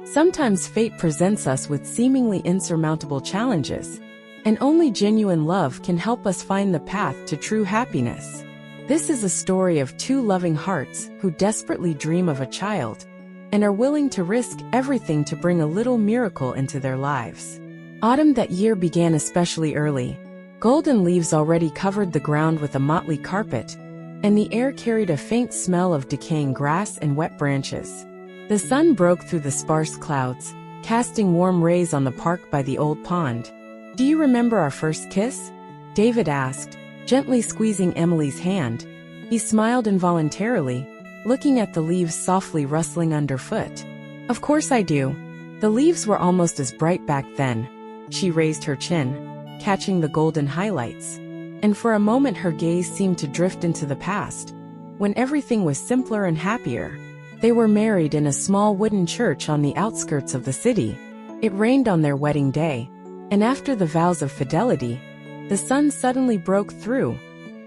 Sometimes fate presents us with seemingly insurmountable challenges, and only genuine love can help us find the path to true happiness. This is a story of two loving hearts who desperately dream of a child and are willing to risk everything to bring a little miracle into their lives. Autumn that year began especially early. Golden leaves already covered the ground with a motley carpet, and the air carried a faint smell of decaying grass and wet branches. The sun broke through the sparse clouds, casting warm rays on the park by the old pond. "Do you remember our first kiss?" David asked, gently squeezing Emily's hand. He smiled involuntarily, looking at the leaves softly rustling underfoot. "Of course I do. The leaves were almost as bright back then." She raised her chin, catching the golden highlights. And for a moment her gaze seemed to drift into the past, when everything was simpler and happier. They were married in a small wooden church on the outskirts of the city. It rained on their wedding day, and after the vows of fidelity, the sun suddenly broke through,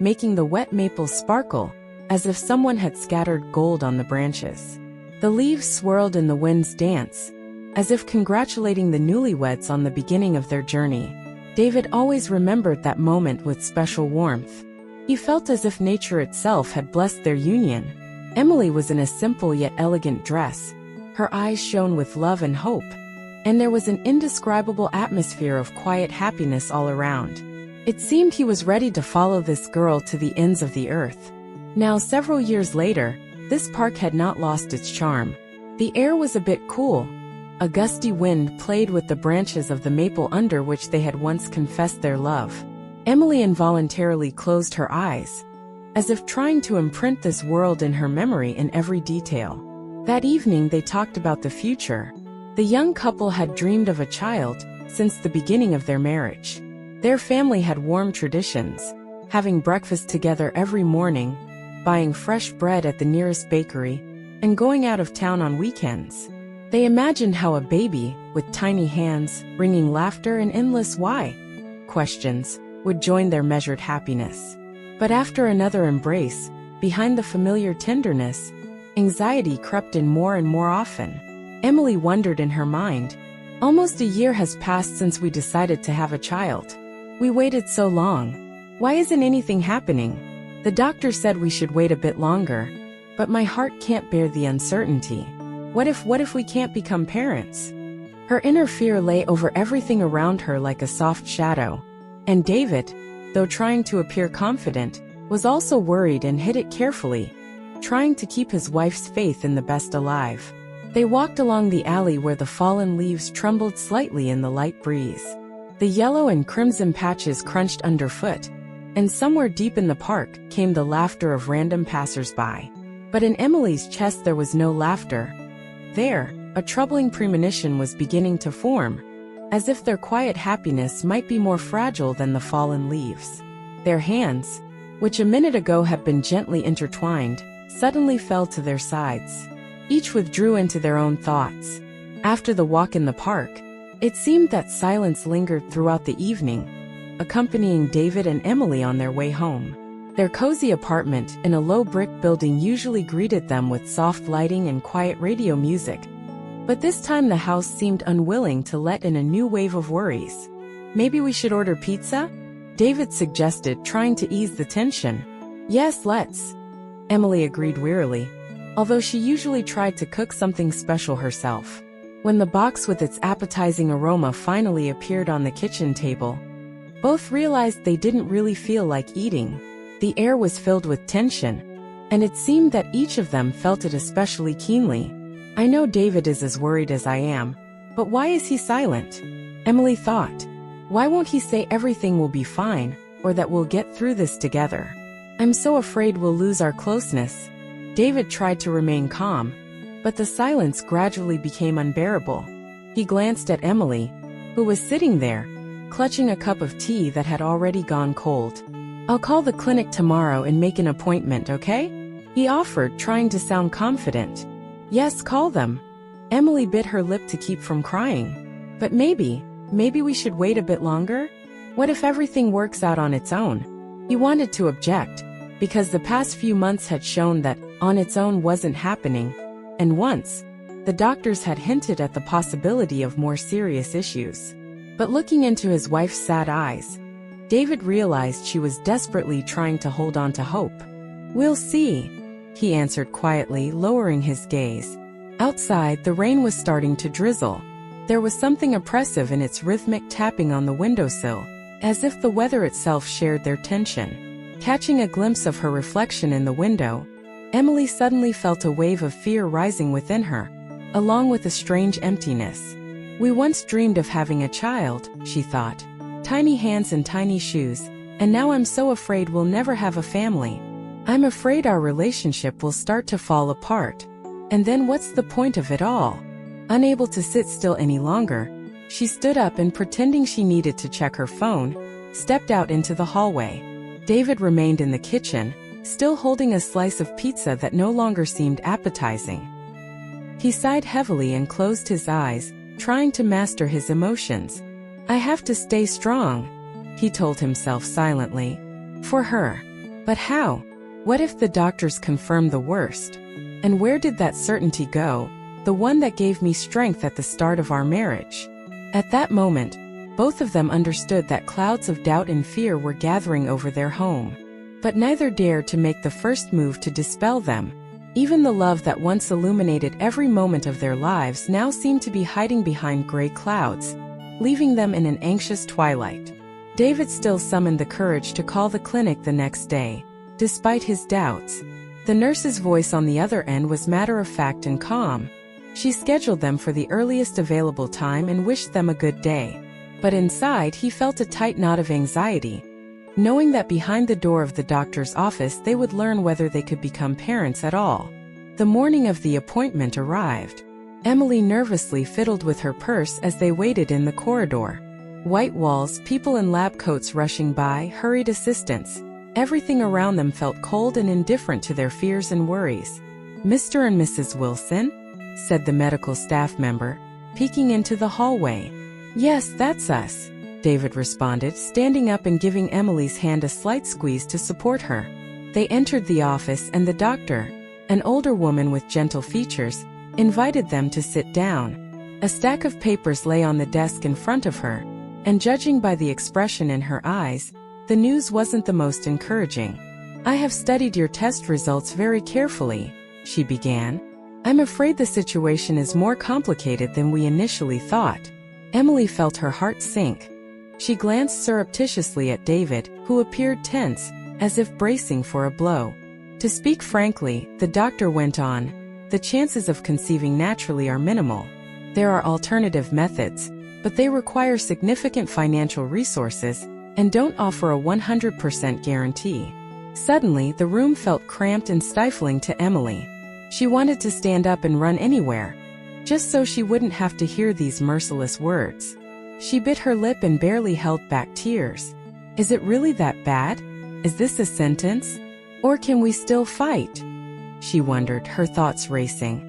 making the wet maples sparkle, as if someone had scattered gold on the branches. The leaves swirled in the wind's dance, as if congratulating the newlyweds on the beginning of their journey. David always remembered that moment with special warmth. He felt as if nature itself had blessed their union. Emily was in a simple yet elegant dress. Her eyes shone with love and hope, and there was an indescribable atmosphere of quiet happiness all around. It seemed he was ready to follow this girl to the ends of the earth. Now, several years later, this park had not lost its charm. The air was a bit cool. A gusty wind played with the branches of the maple under which they had once confessed their love. Emily involuntarily closed her eyes, as if trying to imprint this world in her memory in every detail. That evening they talked about the future. The young couple had dreamed of a child since the beginning of their marriage. Their family had warm traditions, having breakfast together every morning, buying fresh bread at the nearest bakery, and going out of town on weekends. They imagined how a baby, with tiny hands, ringing laughter and endless why questions, would join their measured happiness. But after another embrace, behind the familiar tenderness, anxiety crept in more and more often. Emily wondered in her mind, "Almost a year has passed since we decided to have a child. We waited so long. Why isn't anything happening? The doctor said we should wait a bit longer, but my heart can't bear the uncertainty. What if we can't become parents?" Her inner fear lay over everything around her like a soft shadow. And David, though trying to appear confident, was also worried and hid it carefully, trying to keep his wife's faith in the best alive. They walked along the alley where the fallen leaves trembled slightly in the light breeze. The yellow and crimson patches crunched underfoot, and somewhere deep in the park came the laughter of random passers-by. But in Emily's chest there was no laughter. There, a troubling premonition was beginning to form, as if their quiet happiness might be more fragile than the fallen leaves. Their hands, which a minute ago had been gently intertwined, suddenly fell to their sides. Each withdrew into their own thoughts. After the walk in the park, it seemed that silence lingered throughout the evening, accompanying David and Emily on their way home. Their cozy apartment in a low brick building usually greeted them with soft lighting and quiet radio music. But this time the house seemed unwilling to let in a new wave of worries. "Maybe we should order pizza?" David suggested, trying to ease the tension. "Yes, let's," Emily agreed wearily, although she usually tried to cook something special herself. When the box with its appetizing aroma finally appeared on the kitchen table, both realized they didn't really feel like eating. The air was filled with tension, and it seemed that each of them felt it especially keenly. "I know David is as worried as I am, but why is he silent?" Emily thought. "Why won't he say everything will be fine, or that we'll get through this together? I'm so afraid we'll lose our closeness." David tried to remain calm, but the silence gradually became unbearable. He glanced at Emily, who was sitting there, clutching a cup of tea that had already gone cold. "I'll call the clinic tomorrow and make an appointment, okay?" he offered, trying to sound confident. "Yes, call them." Emily bit her lip to keep from crying. "But maybe we should wait a bit longer? What if everything works out on its own?" He wanted to object, because the past few months had shown that on its own wasn't happening, and once The doctors had hinted at the possibility of more serious issues. But looking into his wife's sad eyes, David realized she was desperately trying to hold on to hope. "We'll see," he answered quietly, lowering his gaze. Outside, the rain was starting to drizzle. There was something oppressive in its rhythmic tapping on the windowsill, as if the weather itself shared their tension. Catching a glimpse of her reflection in the window, Emily suddenly felt a wave of fear rising within her, along with a strange emptiness. "We once dreamed of having a child," she thought. "Tiny hands and tiny shoes, and now I'm so afraid we'll never have a family. I'm afraid our relationship will start to fall apart. And then what's the point of it all?" Unable to sit still any longer, she stood up and, pretending she needed to check her phone, stepped out into the hallway. David remained in the kitchen, still holding a slice of pizza that no longer seemed appetizing. He sighed heavily and closed his eyes, trying to master his emotions. "I have to stay strong," he told himself silently. "For her. But how? What if the doctors confirmed the worst? And where did that certainty go? The one that gave me strength at the start of our marriage." At that moment, both of them understood that clouds of doubt and fear were gathering over their home. But neither dared to make the first move to dispel them. Even the love that once illuminated every moment of their lives now seemed to be hiding behind gray clouds, leaving them in an anxious twilight. David still summoned the courage to call the clinic the next day, despite his doubts. The nurse's voice on the other end was matter-of-fact and calm. She scheduled them for the earliest available time and wished them a good day. But inside, he felt a tight knot of anxiety, knowing that behind the door of the doctor's office they would learn whether they could become parents at all. The morning of the appointment arrived. Emily nervously fiddled with her purse as they waited in the corridor. White walls, people in lab coats rushing by, hurried assistants. Everything around them felt cold and indifferent to their fears and worries. "Mr. and Mrs. Wilson?" said the medical staff member, peeking into the hallway. "Yes, that's us," David responded, standing up and giving Emily's hand a slight squeeze to support her. They entered the office and the doctor, an older woman with gentle features, invited them to sit down. A stack of papers lay on the desk in front of her, and judging by the expression in her eyes, the news wasn't the most encouraging. "I have studied your test results very carefully," she began. "I'm afraid the situation is more complicated than we initially thought." Emily felt her heart sink. She glanced surreptitiously at David, who appeared tense, as if bracing for a blow. "To speak frankly," the doctor went on, "the chances of conceiving naturally are minimal. There are alternative methods, but they require significant financial resources and don't offer a 100% guarantee." Suddenly, the room felt cramped and stifling to Emily. She wanted to stand up and run anywhere, just so she wouldn't have to hear these merciless words. She bit her lip and barely held back tears. "Is it really that bad? Is this a sentence? Or can we still fight?" she wondered, her thoughts racing.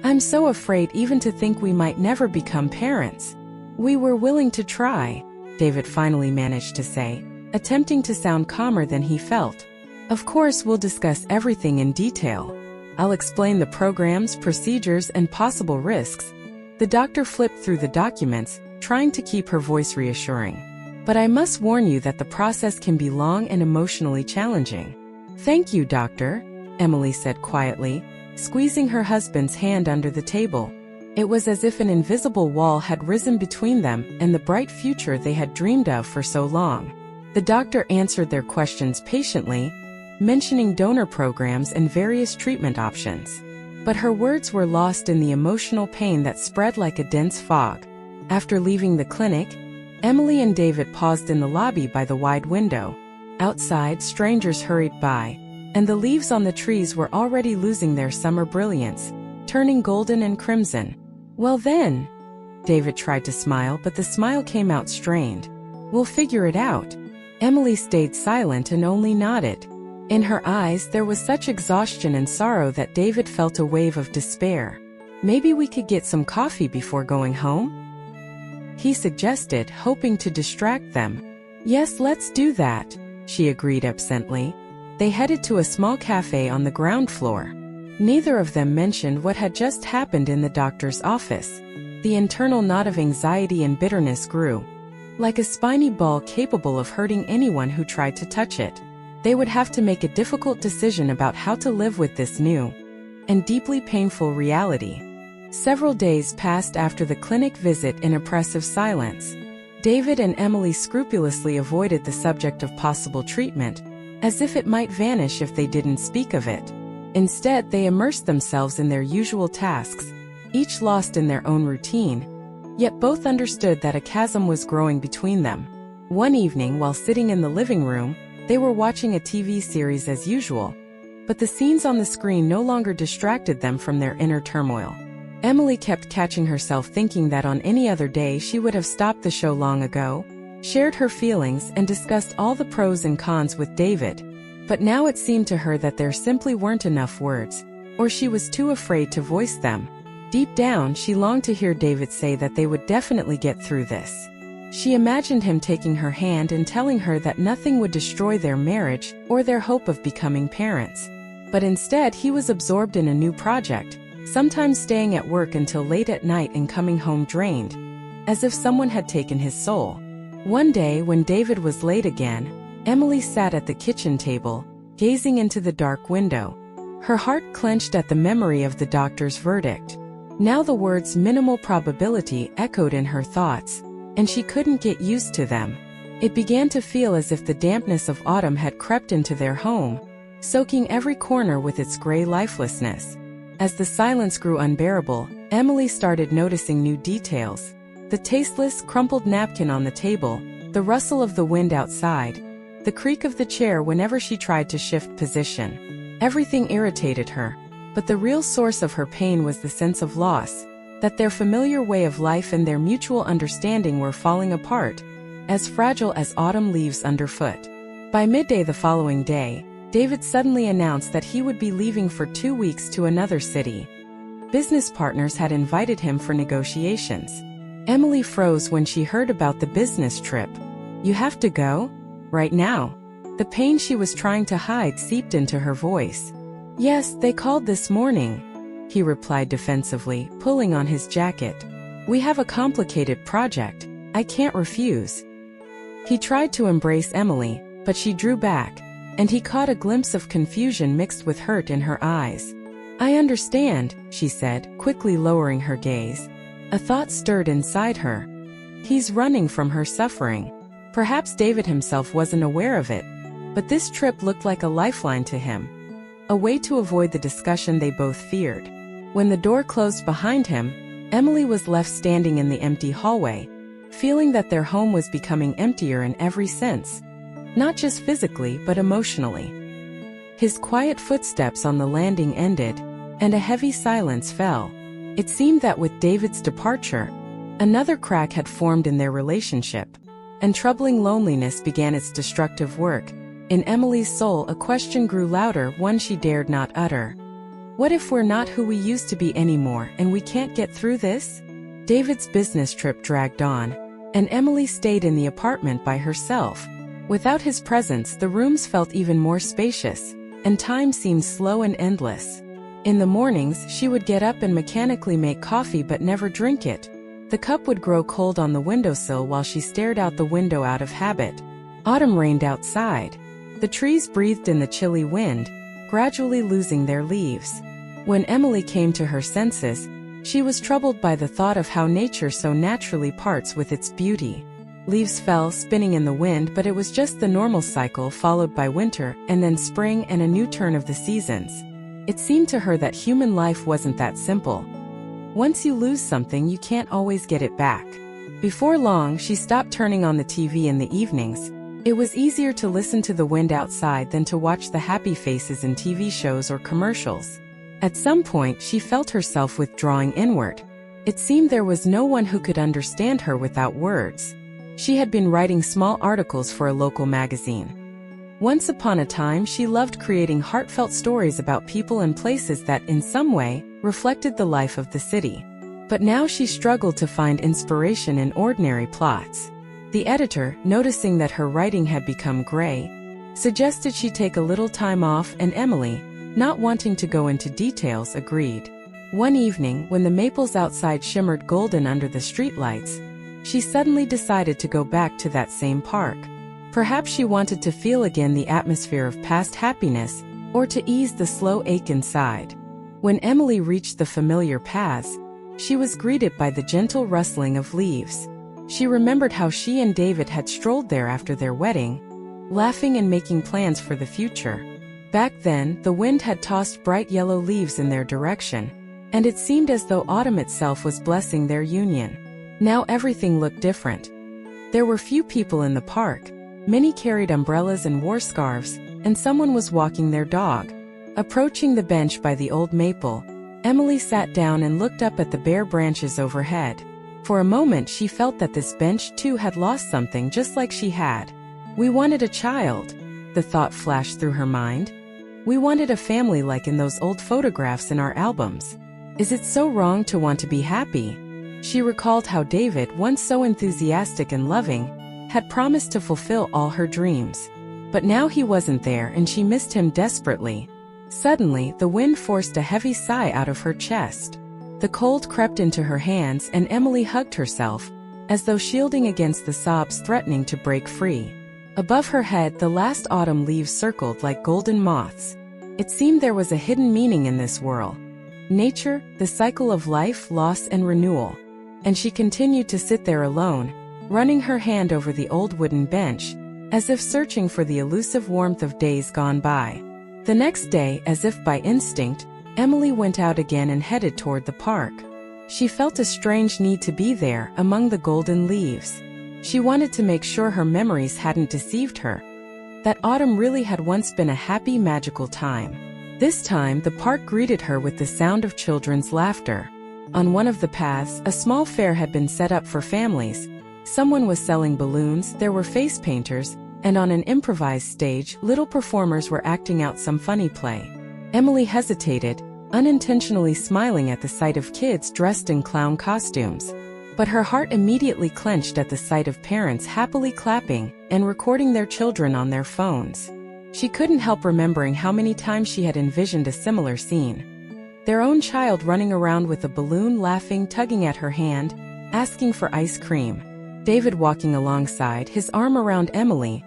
"I'm so afraid even to think we might never become parents." "We were willing to try," David finally managed to say, attempting to sound calmer than he felt. "Of course, we'll discuss everything in detail. I'll explain the programs, procedures, and possible risks." The doctor flipped through the documents, trying to keep her voice reassuring. "But I must warn you that the process can be long and emotionally challenging." "Thank you, doctor," Emily said quietly, squeezing her husband's hand under the table. It was as if an invisible wall had risen between them and the bright future they had dreamed of for so long. The doctor answered their questions patiently, mentioning donor programs and various treatment options. But her words were lost in the emotional pain that spread like a dense fog. After leaving the clinic, Emily and David paused in the lobby by the wide window. Outside, strangers hurried by, and the leaves on the trees were already losing their summer brilliance, turning golden and crimson. "Well then," David tried to smile, but the smile came out strained. "We'll figure it out." Emily stayed silent and only nodded. In her eyes there was such exhaustion and sorrow that David felt a wave of despair. "Maybe we could get some coffee before going home?" he suggested, hoping to distract them. "Yes, let's do that," she agreed absently. They headed to a small cafe on the ground floor. Neither of them mentioned what had just happened in the doctor's office. The internal knot of anxiety and bitterness grew, like a spiny ball capable of hurting anyone who tried to touch it. They would have to make a difficult decision about how to live with this new and deeply painful reality. Several days passed after the clinic visit in oppressive silence. David and Emily scrupulously avoided the subject of possible treatment, as if it might vanish if they didn't speak of it. Instead, they immersed themselves in their usual tasks, each lost in their own routine, yet both understood that a chasm was growing between them. One evening, while sitting in the living room, they were watching a TV series as usual, but the scenes on the screen no longer distracted them from their inner turmoil. Emily kept catching herself thinking that on any other day she would have stopped the show long ago, shared her feelings and discussed all the pros and cons with David. But now it seemed to her that there simply weren't enough words, or she was too afraid to voice them. Deep down, she longed to hear David say that they would definitely get through this. She imagined him taking her hand and telling her that nothing would destroy their marriage or their hope of becoming parents. But instead, he was absorbed in a new project, sometimes staying at work until late at night and coming home drained, as if someone had taken his soul. One day, when David was late again, Emily sat at the kitchen table, gazing into the dark window. Her heart clenched at the memory of the doctor's verdict. Now the words "minimal probability" echoed in her thoughts, and she couldn't get used to them. It began to feel as if the dampness of autumn had crept into their home, soaking every corner with its gray lifelessness. As the silence grew unbearable, Emily started noticing new details. The tasteless, crumpled napkin on the table, the rustle of the wind outside, the creak of the chair whenever she tried to shift position. Everything irritated her, but the real source of her pain was the sense of loss, that their familiar way of life and their mutual understanding were falling apart, as fragile as autumn leaves underfoot. By midday the following day, David suddenly announced that he would be leaving for 2 weeks to another city. Business partners had invited him for negotiations. Emily froze when she heard about the business trip. "You have to go? Right now?" The pain she was trying to hide seeped into her voice. "Yes, they called this morning," he replied defensively, pulling on his jacket. "We have a complicated project. I can't refuse." He tried to embrace Emily, but she drew back, and he caught a glimpse of confusion mixed with hurt in her eyes. "I understand," she said, quickly lowering her gaze. A thought stirred inside her. He's running from her suffering. Perhaps David himself wasn't aware of it, but this trip looked like a lifeline to him, a way to avoid the discussion they both feared. When the door closed behind him, Emily was left standing in the empty hallway, feeling that their home was becoming emptier in every sense, not just physically but emotionally. His quiet footsteps on the landing ended, and a heavy silence fell. It seemed that with David's departure, another crack had formed in their relationship, and troubling loneliness began its destructive work. In Emily's soul, a question grew louder, one she dared not utter. What if we're not who we used to be anymore and we can't get through this? David's business trip dragged on, and Emily stayed in the apartment by herself. Without his presence, the rooms felt even more spacious, and time seemed slow and endless. In the mornings, she would get up and mechanically make coffee but never drink it. The cup would grow cold on the windowsill while she stared out the window out of habit. Autumn reigned outside. The trees breathed in the chilly wind, gradually losing their leaves. When Emily came to her senses, she was troubled by the thought of how nature so naturally parts with its beauty. Leaves fell, spinning in the wind, but it was just the normal cycle, followed by winter, and then spring and a new turn of the seasons. It seemed to her that human life wasn't that simple. Once you lose something, you can't always get it back. Before long, she stopped turning on the TV in the evenings. It was easier to listen to the wind outside than to watch the happy faces in TV shows or commercials. At some point, she felt herself withdrawing inward. It seemed there was no one who could understand her without words. She had been writing small articles for a local magazine. Once upon a time, she loved creating heartfelt stories about people and places that, in some way, reflected the life of the city. But now she struggled to find inspiration in ordinary plots. The editor, noticing that her writing had become gray, suggested she take a little time off, and Emily, not wanting to go into details, agreed. One evening, when the maples outside shimmered golden under the streetlights, she suddenly decided to go back to that same park. Perhaps she wanted to feel again the atmosphere of past happiness, or to ease the slow ache inside. When Emily reached the familiar paths, she was greeted by the gentle rustling of leaves. She remembered how she and David had strolled there after their wedding, laughing and making plans for the future. Back then, the wind had tossed bright yellow leaves in their direction, and it seemed as though autumn itself was blessing their union. Now everything looked different. There were few people in the park. Many carried umbrellas and wore scarves, and someone was walking their dog. Approaching the bench by the old maple, Emily sat down and looked up at the bare branches overhead. For a moment she felt that this bench too had lost something just like she had. We wanted a child, the thought flashed through her mind. We wanted a family like in those old photographs in our albums. Is it so wrong to want to be happy? She recalled how David, once so enthusiastic and loving, had promised to fulfill all her dreams. But now he wasn't there and she missed him desperately. Suddenly, the wind forced a heavy sigh out of her chest. The cold crept into her hands and Emily hugged herself, as though shielding against the sobs threatening to break free. Above her head, the last autumn leaves circled like golden moths. It seemed there was a hidden meaning in this whirl. Nature, the cycle of life, loss and renewal. And she continued to sit there alone, running her hand over the old wooden bench, as if searching for the elusive warmth of days gone by. The next day, as if by instinct, Emily went out again and headed toward the park. She felt a strange need to be there, among the golden leaves. She wanted to make sure her memories hadn't deceived her. That autumn really had once been a happy, magical time. This time, the park greeted her with the sound of children's laughter. On one of the paths, a small fair had been set up for families. Someone was selling balloons, there were face painters, and on an improvised stage, little performers were acting out some funny play. Emily hesitated, unintentionally smiling at the sight of kids dressed in clown costumes. But her heart immediately clenched at the sight of parents happily clapping and recording their children on their phones. She couldn't help remembering how many times she had envisioned a similar scene. Their own child running around with a balloon, laughing, tugging at her hand, asking for ice cream. David walking alongside, his arm around Emily.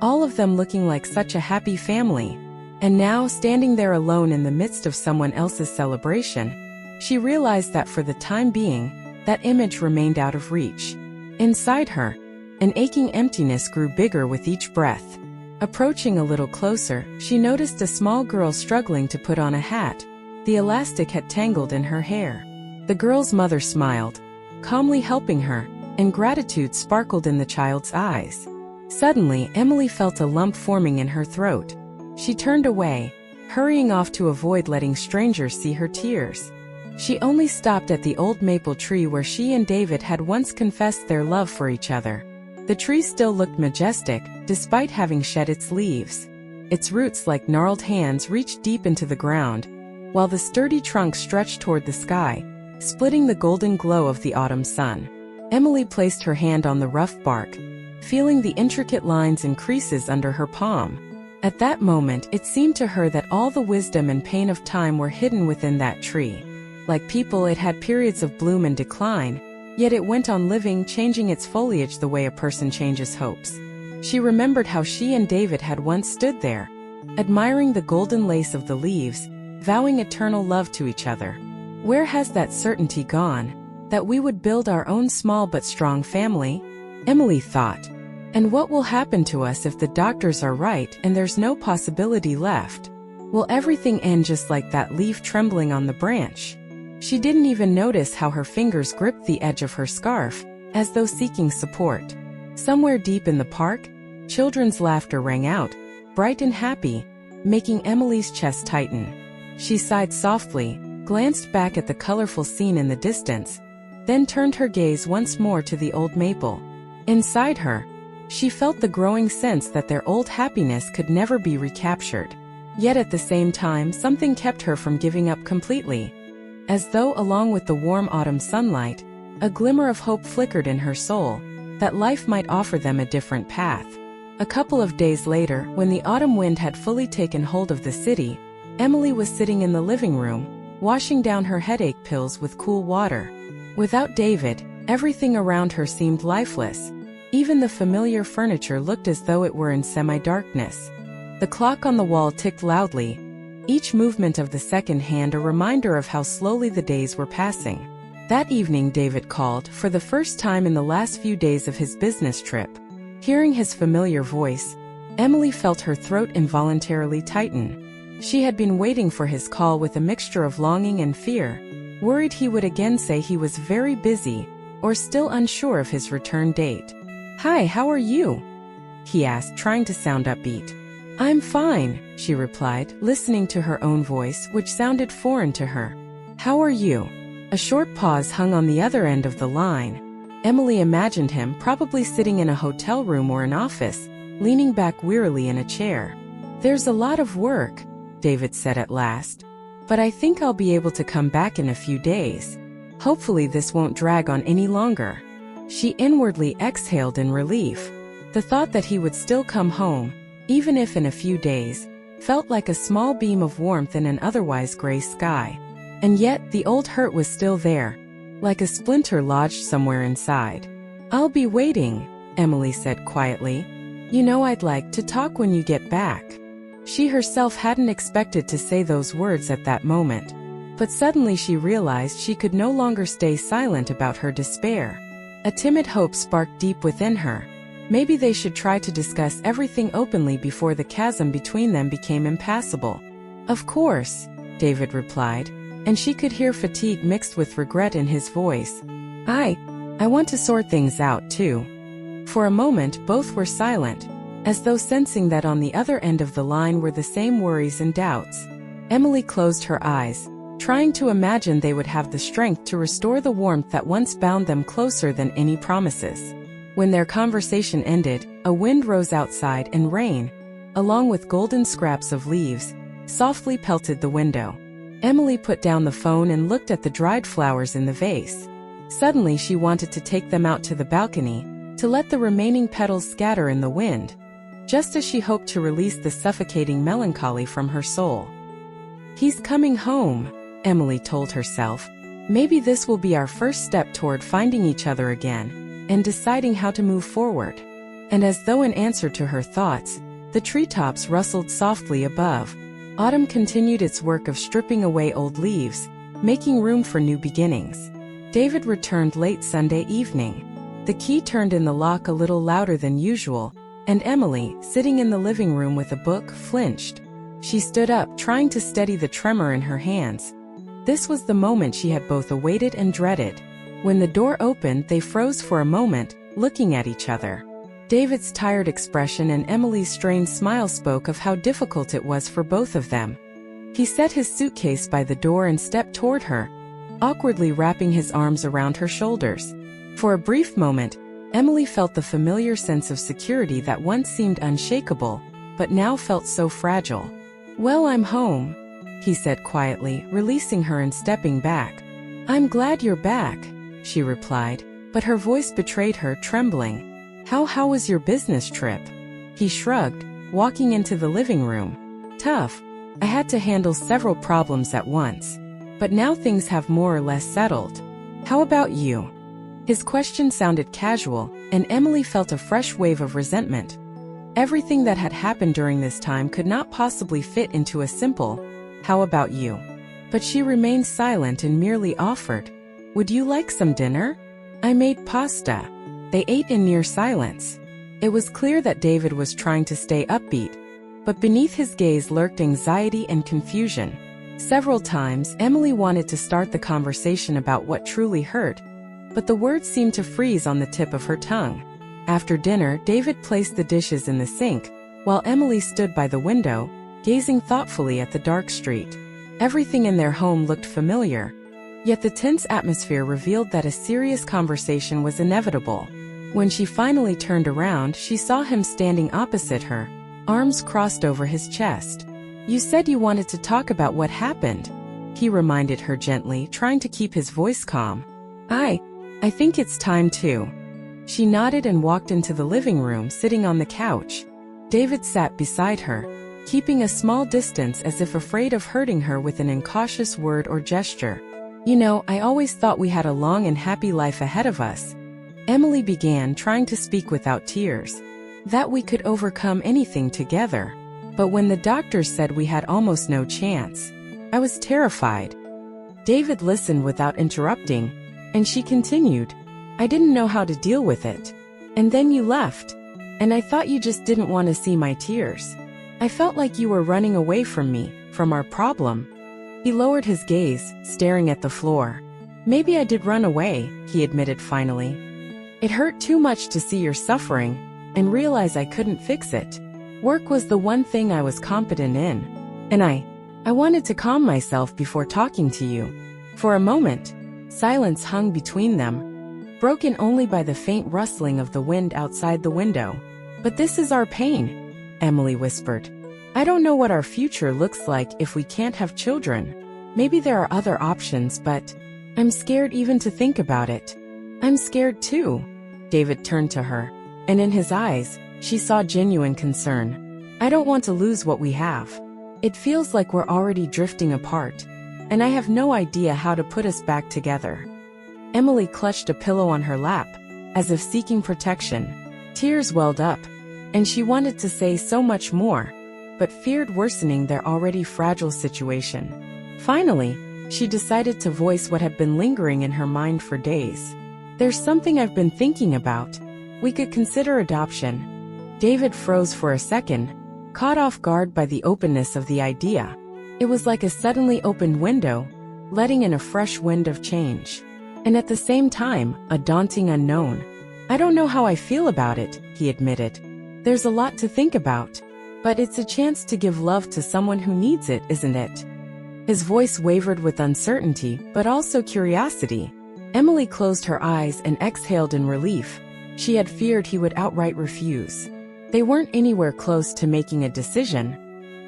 All of them looking like such a happy family. And now, standing there alone in the midst of someone else's celebration, she realized that for the time being, that image remained out of reach. Inside her, an aching emptiness grew bigger with each breath. Approaching a little closer, she noticed a small girl struggling to put on a hat. The elastic had tangled in her hair. The girl's mother smiled, calmly helping her, and gratitude sparkled in the child's eyes. Suddenly, Emily felt a lump forming in her throat. She turned away, hurrying off to avoid letting strangers see her tears. She only stopped at the old maple tree where she and David had once confessed their love for each other. The tree still looked majestic, despite having shed its leaves. Its roots, like gnarled hands, reached deep into the ground, while the sturdy trunk stretched toward the sky, splitting the golden glow of the autumn sun. Emily placed her hand on the rough bark, feeling the intricate lines and creases under her palm. At that moment, it seemed to her that all the wisdom and pain of time were hidden within that tree. Like people, it had periods of bloom and decline, yet it went on living, changing its foliage the way a person changes hopes. She remembered how she and David had once stood there, admiring the golden lace of the leaves, vowing eternal love to each other. Where has that certainty gone, that we would build our own small but strong family? Emily thought. And what will happen to us if the doctors are right and there's no possibility left? Will everything end just like that leaf trembling on the branch? She didn't even notice how her fingers gripped the edge of her scarf, as though seeking support. Somewhere deep in the park, children's laughter rang out, bright and happy, making Emily's chest tighten. She sighed softly, glanced back at the colorful scene in the distance, then turned her gaze once more to the old maple. Inside her, she felt the growing sense that their old happiness could never be recaptured. Yet at the same time, something kept her from giving up completely. As though, along with the warm autumn sunlight, a glimmer of hope flickered in her soul, that life might offer them a different path. A couple of days later, when the autumn wind had fully taken hold of the city, Emily was sitting in the living room, washing down her headache pills with cool water. Without David, everything around her seemed lifeless. Even the familiar furniture looked as though it were in semi-darkness. The clock on the wall ticked loudly, each movement of the second hand a reminder of how slowly the days were passing. That evening David called, for the first time in the last few days of his business trip. Hearing his familiar voice, Emily felt her throat involuntarily tighten. She had been waiting for his call with a mixture of longing and fear, worried he would again say he was very busy, or still unsure of his return date. "Hi, how are you?" he asked, trying to sound upbeat. "I'm fine," she replied, listening to her own voice, which sounded foreign to her. "How are you?" A short pause hung on the other end of the line. Emily imagined him probably sitting in a hotel room or an office, leaning back wearily in a chair. "There's a lot of work," David said at last. "But I think I'll be able to come back in a few days. Hopefully this won't drag on any longer." She inwardly exhaled in relief. The thought that he would still come home, even if in a few days, felt like a small beam of warmth in an otherwise gray sky. And yet the old hurt was still there, like a splinter lodged somewhere inside. "I'll be waiting," Emily said quietly. "You know I'd like to talk when you get back." She herself hadn't expected to say those words at that moment. But suddenly she realized she could no longer stay silent about her despair. A timid hope sparked deep within her. Maybe they should try to discuss everything openly before the chasm between them became impassable. "Of course," David replied, and she could hear fatigue mixed with regret in his voice. I want to sort things out too." For a moment both were silent, as though sensing that on the other end of the line were the same worries and doubts. Emily closed her eyes, trying to imagine they would have the strength to restore the warmth that once bound them closer than any promises. When their conversation ended, a wind rose outside and rain, along with golden scraps of leaves, softly pelted the window. Emily put down the phone and looked at the dried flowers in the vase. Suddenly she wanted to take them out to the balcony, to let the remaining petals scatter in the wind, just as she hoped to release the suffocating melancholy from her soul. "He's coming home," Emily told herself. "Maybe this will be our first step toward finding each other again, and deciding how to move forward." And as though in answer to her thoughts, the treetops rustled softly above. Autumn continued its work of stripping away old leaves, making room for new beginnings. David returned late Sunday evening. The key turned in the lock a little louder than usual, and Emily, sitting in the living room with a book, flinched. She stood up, trying to steady the tremor in her hands. This was the moment she had both awaited and dreaded. When the door opened, they froze for a moment, looking at each other. David's tired expression and Emily's strained smile spoke of how difficult it was for both of them. He set his suitcase by the door and stepped toward her, awkwardly wrapping his arms around her shoulders. For a brief moment, Emily felt the familiar sense of security that once seemed unshakable, but now felt so fragile. "Well, I'm home," he said quietly, releasing her and stepping back. "I'm glad you're back," she replied, but her voice betrayed her, trembling. How was your business trip?" He shrugged, walking into the living room. "Tough. I had to handle several problems at once. But now things have more or less settled. How about you?" His question sounded casual, and Emily felt a fresh wave of resentment. Everything that had happened during this time could not possibly fit into a simple, "How about you?" But she remained silent and merely offered, "Would you like some dinner? I made pasta." They ate in near silence. It was clear that David was trying to stay upbeat, but beneath his gaze lurked anxiety and confusion. Several times, Emily wanted to start the conversation about what truly hurt, but the words seemed to freeze on the tip of her tongue. After dinner, David placed the dishes in the sink, while Emily stood by the window, gazing thoughtfully at the dark street. Everything in their home looked familiar, yet the tense atmosphere revealed that a serious conversation was inevitable. When she finally turned around, she saw him standing opposite her, arms crossed over his chest. "You said you wanted to talk about what happened," he reminded her gently, trying to keep his voice calm. I think it's time to." She nodded and walked into the living room, sitting on the couch. David sat beside her, keeping a small distance as if afraid of hurting her with an incautious word or gesture. "You know, I always thought we had a long and happy life ahead of us," Emily began, trying to speak without tears. "That we could overcome anything together. But when the doctors said we had almost no chance, I was terrified." David listened without interrupting, and she continued, "I didn't know how to deal with it. And then you left. And I thought you just didn't want to see my tears. I felt like you were running away from me, from our problem." He lowered his gaze, staring at the floor. "Maybe I did run away," he admitted finally. "It hurt too much to see your suffering, and realize I couldn't fix it. Work was the one thing I was competent in. And I wanted to calm myself before talking to you." For a moment, silence hung between them, broken only by the faint rustling of the wind outside the window. "But this is our pain," Emily whispered. "I don't know what our future looks like if we can't have children. Maybe there are other options, but I'm scared even to think about it." "I'm scared too." David turned to her, and in his eyes, she saw genuine concern. "I don't want to lose what we have. It feels like we're already drifting apart, and I have no idea how to put us back together." Emily clutched a pillow on her lap, as if seeking protection. Tears welled up, and she wanted to say so much more, but feared worsening their already fragile situation. Finally, she decided to voice what had been lingering in her mind for days. "There's something I've been thinking about. We could consider adoption." David froze for a second, caught off guard by the openness of the idea. It was like a suddenly opened window, letting in a fresh wind of change. And at the same time, a daunting unknown. "I don't know how I feel about it," he admitted. "There's a lot to think about. But it's a chance to give love to someone who needs it, isn't it?" His voice wavered with uncertainty, but also curiosity. Emily closed her eyes and exhaled in relief. She had feared he would outright refuse. They weren't anywhere close to making a decision,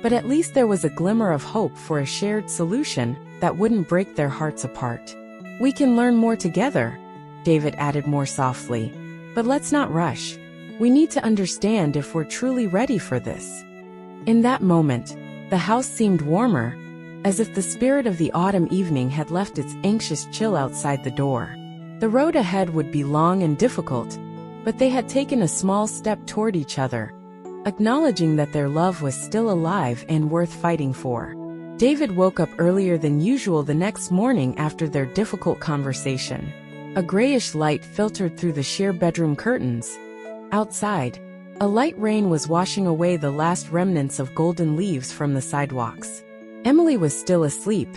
but at least there was a glimmer of hope for a shared solution that wouldn't break their hearts apart. "We can learn more together," David added more softly. "But let's not rush. We need to understand if we're truly ready for this." In that moment, the house seemed warmer, as if the spirit of the autumn evening had left its anxious chill outside the door. The road ahead would be long and difficult, but they had taken a small step toward each other, acknowledging that their love was still alive and worth fighting for. David woke up earlier than usual the next morning after their difficult conversation. A grayish light filtered through the sheer bedroom curtains. Outside, a light rain was washing away the last remnants of golden leaves from the sidewalks. Emily was still asleep,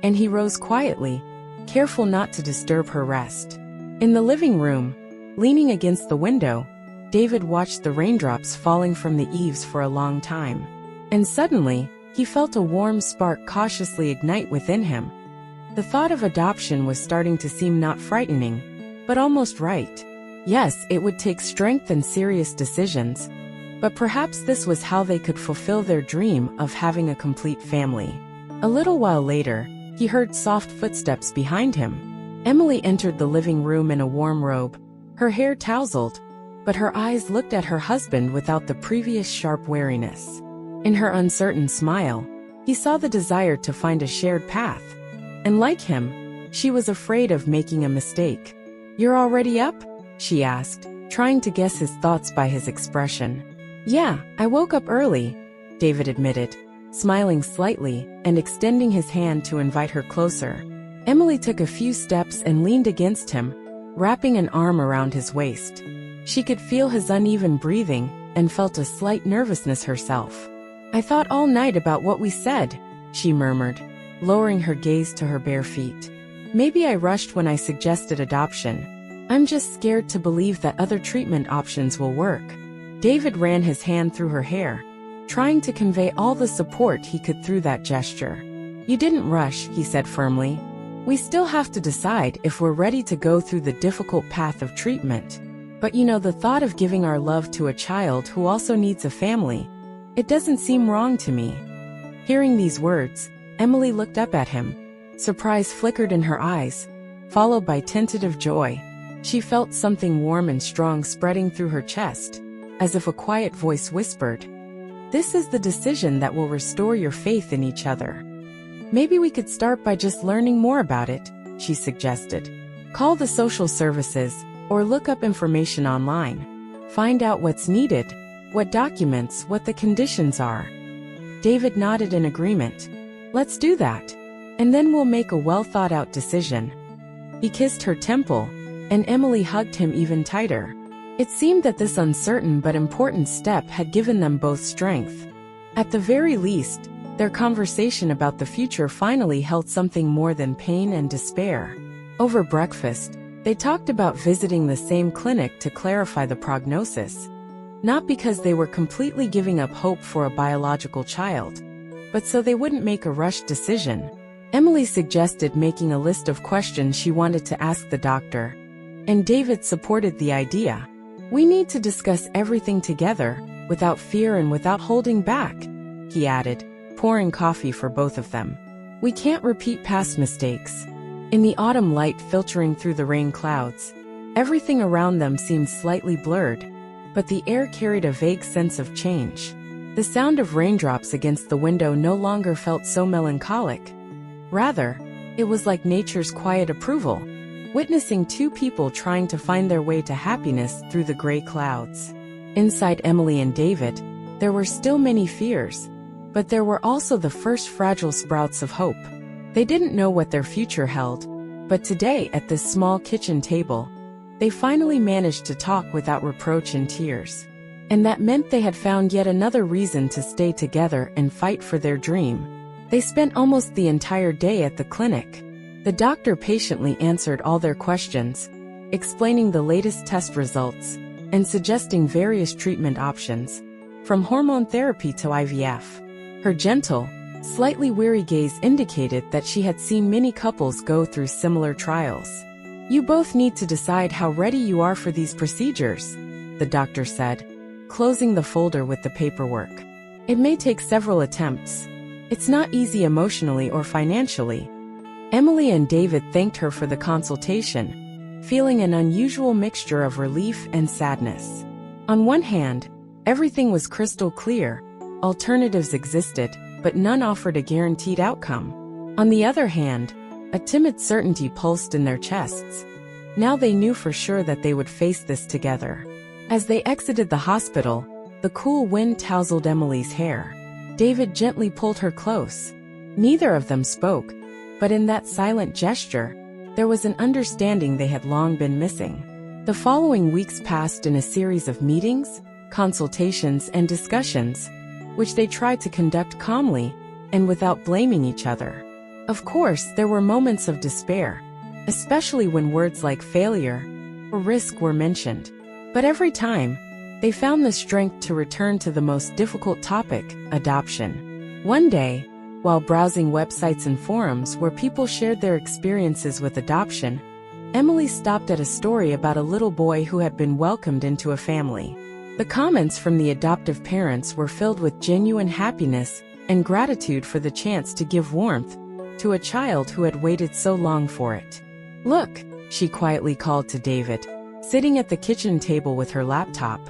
and he rose quietly, careful not to disturb her rest. In the living room, leaning against the window, David watched the raindrops falling from the eaves for a long time. And suddenly, he felt a warm spark cautiously ignite within him. The thought of adoption was starting to seem not frightening, but almost right. Yes, it would take strength and serious decisions, but perhaps this was how they could fulfill their dream of having a complete family. A little while later, he heard soft footsteps behind him. Emily entered the living room in a warm robe, her hair tousled, but her eyes looked at her husband without the previous sharp wariness. In her uncertain smile, he saw the desire to find a shared path. And like him, she was afraid of making a mistake. "You're already up?" she asked, trying to guess his thoughts by his expression. "Yeah, I woke up early," David admitted, smiling slightly and extending his hand to invite her closer. Emily took a few steps and leaned against him, wrapping an arm around his waist. She could feel his uneven breathing and felt a slight nervousness herself. "I thought all night about what we said," she murmured, lowering her gaze to her bare feet. "Maybe I rushed when I suggested adoption. I'm just scared to believe that other treatment options will work." David ran his hand through her hair, trying to convey all the support he could through that gesture. "You didn't rush," he said firmly. "We still have to decide if we're ready to go through the difficult path of treatment. But you know, the thought of giving our love to a child who also needs a family, it doesn't seem wrong to me." Hearing these words, Emily looked up at him. Surprise flickered in her eyes, followed by tentative joy. She felt something warm and strong spreading through her chest, as if a quiet voice whispered, This is the decision that will restore your faith in each other. Maybe we could start by just learning more about it, she suggested. Call the social services, or look up information online. Find out what's needed, what documents, what the conditions are. David nodded in agreement. Let's do that. And then we'll make a well-thought-out decision. He kissed her temple, and Emily hugged him even tighter. It seemed that this uncertain but important step had given them both strength. At the very least, their conversation about the future finally held something more than pain and despair. Over breakfast, they talked about visiting the same clinic to clarify the prognosis. Not because they were completely giving up hope for a biological child, but so they wouldn't make a rushed decision. Emily suggested making a list of questions she wanted to ask the doctor, and David supported the idea. We need to discuss everything together, without fear and without holding back, he added, pouring coffee for both of them. We can't repeat past mistakes. In the autumn light filtering through the rain clouds, everything around them seemed slightly blurred, but the air carried a vague sense of change. The sound of raindrops against the window no longer felt so melancholic. Rather, it was like nature's quiet approval, witnessing two people trying to find their way to happiness through the gray clouds. Inside Emily and David, there were still many fears, but there were also the first fragile sprouts of hope. They didn't know what their future held, but today at this small kitchen table, they finally managed to talk without reproach and tears. And that meant they had found yet another reason to stay together and fight for their dream. They spent almost the entire day at the clinic. The doctor patiently answered all their questions, explaining the latest test results, and suggesting various treatment options, from hormone therapy to IVF. Her gentle, slightly weary gaze indicated that she had seen many couples go through similar trials. You both need to decide how ready you are for these procedures, the doctor said, closing the folder with the paperwork. It may take several attempts. It's not easy emotionally or financially. Emily and David thanked her for the consultation, feeling an unusual mixture of relief and sadness. On one hand, everything was crystal clear. Alternatives existed, but none offered a guaranteed outcome. On the other hand, a timid certainty pulsed in their chests. Now they knew for sure that they would face this together. As they exited the hospital, the cool wind tousled Emily's hair. David gently pulled her close. Neither of them spoke, but in that silent gesture, there was an understanding they had long been missing. The following weeks passed in a series of meetings, consultations, and discussions, which they tried to conduct calmly and without blaming each other. Of course, there were moments of despair, especially when words like failure or risk were mentioned. But every time, they found the strength to return to the most difficult topic, adoption. One day, while browsing websites and forums where people shared their experiences with adoption, Emily stopped at a story about a little boy who had been welcomed into a family. The comments from the adoptive parents were filled with genuine happiness and gratitude for the chance to give warmth to a child who had waited so long for it. Look, she quietly called to David, sitting at the kitchen table with her laptop.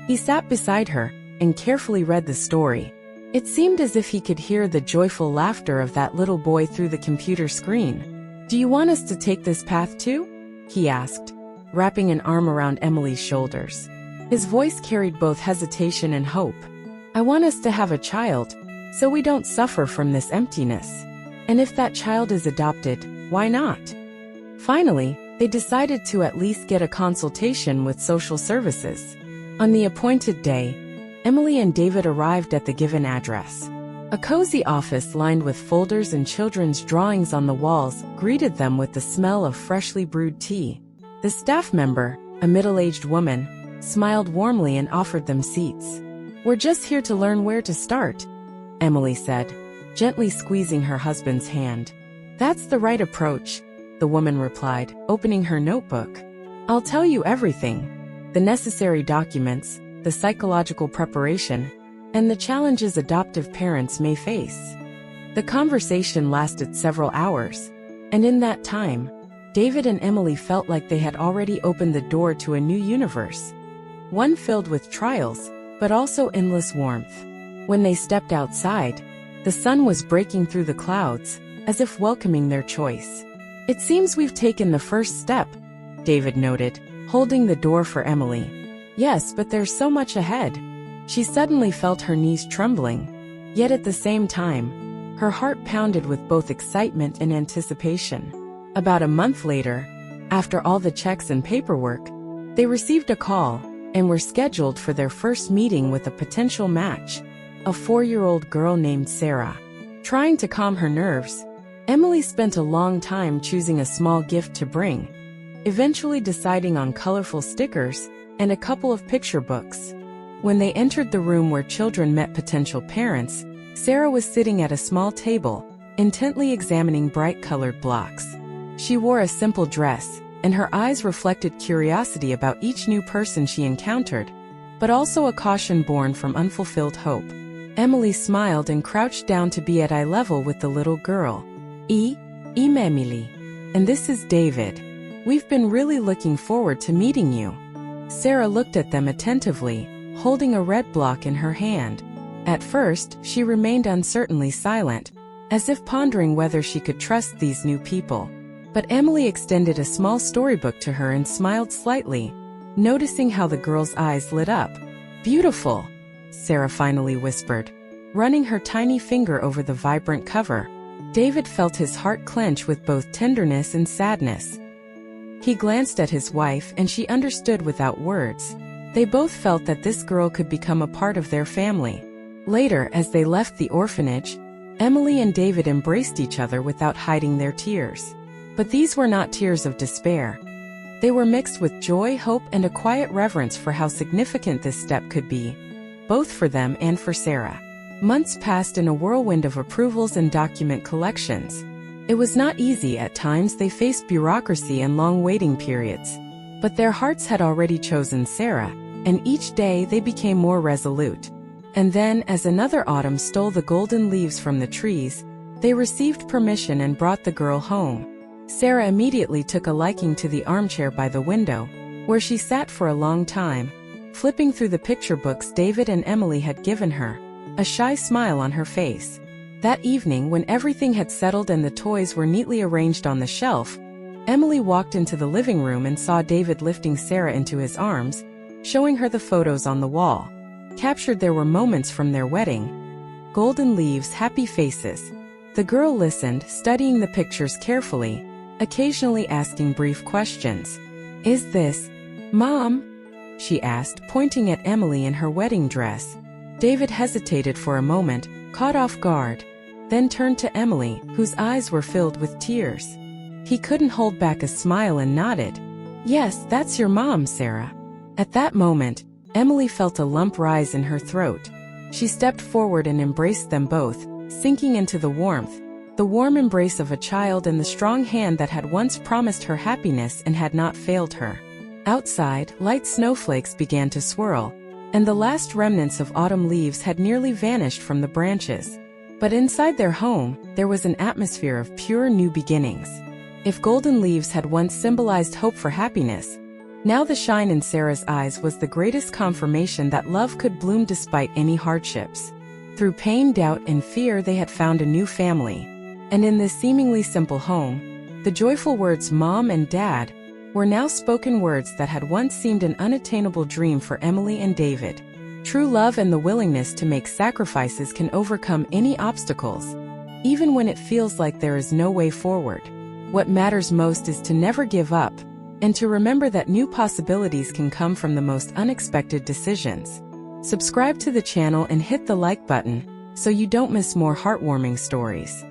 He sat beside her and carefully read the story. It seemed as if he could hear the joyful laughter of that little boy through the computer screen. Do you want us to take this path too? He asked, wrapping an arm around Emily's shoulders. His voice carried both hesitation and hope. I want us to have a child, so we don't suffer from this emptiness. And if that child is adopted, why not? Finally, they decided to at least get a consultation with social services. On the appointed day, Emily and David arrived at the given address. A cozy office lined with folders and children's drawings on the walls greeted them with the smell of freshly brewed tea. The staff member, a middle-aged woman, smiled warmly and offered them seats. We're just here to learn where to start, Emily said, gently squeezing her husband's hand. That's the right approach, the woman replied, opening her notebook. I'll tell you everything. The necessary documents, the psychological preparation, and the challenges adoptive parents may face. The conversation lasted several hours, and in that time, David and Emily felt like they had already opened the door to a new universe. One filled with trials, but also endless warmth. When they stepped outside, the sun was breaking through the clouds, as if welcoming their choice. "It seems we've taken the first step," David noted, holding the door for Emily. "Yes, but there's so much ahead." She suddenly felt her knees trembling, yet at the same time, her heart pounded with both excitement and anticipation. About a month later, after all the checks and paperwork, they received a call and were scheduled for their first meeting with a potential match, a 4-year-old girl named Sarah. Trying to calm her nerves, Emily spent a long time choosing a small gift to bring, eventually deciding on colorful stickers and a couple of picture books. When they entered the room where children met potential parents, Sarah was sitting at a small table, intently examining bright-colored blocks. She wore a simple dress, and her eyes reflected curiosity about each new person she encountered, but also a caution born from unfulfilled hope. Emily smiled and crouched down to be at eye level with the little girl. I'm Emily. And this is David. We've been really looking forward to meeting you." Sarah looked at them attentively, holding a red block in her hand. At first, she remained uncertainly silent, as if pondering whether she could trust these new people. But Emily extended a small storybook to her and smiled slightly, noticing how the girl's eyes lit up. "Beautiful," Sarah finally whispered, running her tiny finger over the vibrant cover. David felt his heart clench with both tenderness and sadness. He glanced at his wife and she understood without words. They both felt that this girl could become a part of their family. Later, as they left the orphanage, Emily and David embraced each other without hiding their tears. But these were not tears of despair. They were mixed with joy, hope, and a quiet reverence for how significant this step could be, both for them and for Sarah. Months passed in a whirlwind of approvals and document collections. It was not easy. At times they faced bureaucracy and long waiting periods. But their hearts had already chosen Sarah, and each day they became more resolute. And then, as another autumn stole the golden leaves from the trees, they received permission and brought the girl home. Sarah immediately took a liking to the armchair by the window, where she sat for a long time, flipping through the picture books David and Emily had given her, a shy smile on her face. That evening, when everything had settled and the toys were neatly arranged on the shelf, Emily walked into the living room and saw David lifting Sarah into his arms, showing her the photos on the wall. Captured there were moments from their wedding. Golden leaves, happy faces. The girl listened, studying the pictures carefully, occasionally asking brief questions. "Is this Mom?" she asked, pointing at Emily in her wedding dress. David hesitated for a moment, caught off guard, then turned to Emily, whose eyes were filled with tears. He couldn't hold back a smile and nodded. "Yes, that's your mom, Sarah." At that moment, Emily felt a lump rise in her throat. She stepped forward and embraced them both, sinking into the warm embrace of a child and the strong hand that had once promised her happiness and had not failed her. Outside, light snowflakes began to swirl, and the last remnants of autumn leaves had nearly vanished from the branches. But inside their home, there was an atmosphere of pure new beginnings. If golden leaves had once symbolized hope for happiness, now the shine in Sarah's eyes was the greatest confirmation that love could bloom despite any hardships. Through pain, doubt, and fear, they had found a new family. And in this seemingly simple home, the joyful words Mom and Dad were now spoken words that had once seemed an unattainable dream for Emily and David. True love and the willingness to make sacrifices can overcome any obstacles, even when it feels like there is no way forward. What matters most is to never give up, and to remember that new possibilities can come from the most unexpected decisions. Subscribe to the channel and hit the like button, so you don't miss more heartwarming stories.